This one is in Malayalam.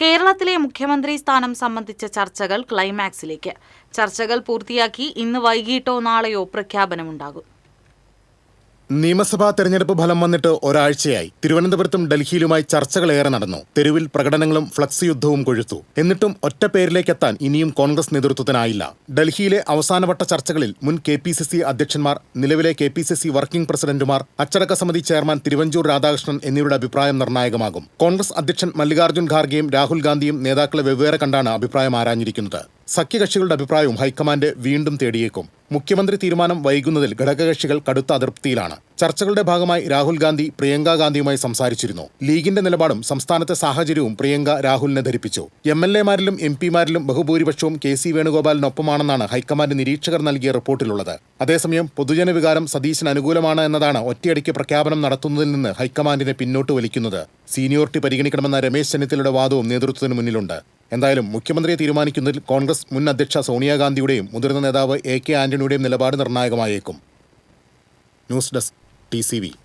കേരളത്തിലെ മുഖ്യമന്ത്രി സ്ഥാനം സംബന്ധിച്ച ചർച്ചകൾ ക്ലൈമാക്സിലേക്ക്. ചർച്ചകൾ പൂർത്തിയാക്കി ഇന്ന് വൈകിട്ടോ നാളെയോ പ്രഖ്യാപനമുണ്ടാകും. നിയമസഭാ തെരഞ്ഞെടുപ്പ് ഫലം വന്നിട്ട് ഒരാഴ്ചയായി. തിരുവനന്തപുരത്തും ഡൽഹിയിലുമായി ചർച്ചകളേറെ നടന്നു. തെരുവിൽ പ്രകടനങ്ങളും ഫ്ലക്സ് യുദ്ധവും കൊഴുത്തു. എന്നിട്ടും ഒറ്റ പേരിലേക്കെത്താൻ ഇനിയും കോൺഗ്രസ് നേതൃത്വത്തിനായില്ല. ഡൽഹിയിലെ അവസാനവട്ട ചർച്ചകളിൽ മുൻ KPCC അധ്യക്ഷന്മാർ, നിലവിലെ KPCC വർക്കിംഗ് പ്രസിഡന്റുമാർ, അച്ചടക്ക സമിതി ചെയർമാൻ തിരുവഞ്ചൂർ രാധാകൃഷ്ണൻ എന്നിവരുടെ അഭിപ്രായം നിർണായകമാകും. കോൺഗ്രസ് അധ്യക്ഷൻ മല്ലികാർജ്ജുൻ ഖാർഗെയും രാഹുൽ ഗാന്ധിയും നേതാക്കളെ വെവ്വേറെ കണ്ടാണ് അഭിപ്രായം ആരാഞ്ഞിരിക്കുന്നത്. സഖ്യകക്ഷികളുടെ അഭിപ്രായവും ഹൈക്കമാൻഡ് വീണ്ടും തേടിയേക്കും. മുഖ്യമന്ത്രി തീരുമാനം വൈകുന്നതിൽ ഘടകകക്ഷികൾ കടുത്ത അതൃപ്തിയിലാണ്. ചർച്ചകളുടെ ഭാഗമായി രാഹുൽ ഗാന്ധി പ്രിയങ്ക ഗാന്ധിയുമായി സംസാരിച്ചിരുന്നു. ലീഗിന്റെ നിലപാടും സംസ്ഥാനത്തെ സാഹചര്യവും പ്രിയങ്ക രാഹുലിനെ ധരിപ്പിച്ചു. MLA-മാരിലും MP-മാരിലും ബഹുഭൂരിപക്ഷവും KC വേണുഗോപാലിനൊപ്പമാണെന്നാണ് ഹൈക്കമാൻഡ് നിരീക്ഷകർ നൽകിയ റിപ്പോർട്ടിലുള്ളത്. അതേസമയം പൊതുജനവികാരം സതീശന് അനുകൂലമാണ് എന്നതാണ് ഒറ്റയടിക്ക് പ്രഖ്യാപനം നടത്തുന്നതിൽ നിന്ന് ഹൈക്കമാൻഡിനെ പിന്നോട്ട് വലിക്കുന്നത്. സീനിയോറിറ്റി പരിഗണിക്കണമെന്ന രമേശ് ചെന്നിത്തലയുടെ വാദവും നേതൃത്വത്തിന് മുന്നിലുണ്ട്. എന്തായാലും മുഖ്യമന്ത്രിയെ തീരുമാനിക്കുന്നതിൽ കോൺഗ്രസ് മുൻ അധ്യക്ഷ സോണിയാഗാന്ധിയുടെയും മുതിർന്ന നേതാവ് AK ആന്റണിയുടെയും നിലപാട് നിർണായകമായേക്കും. News desk TCV.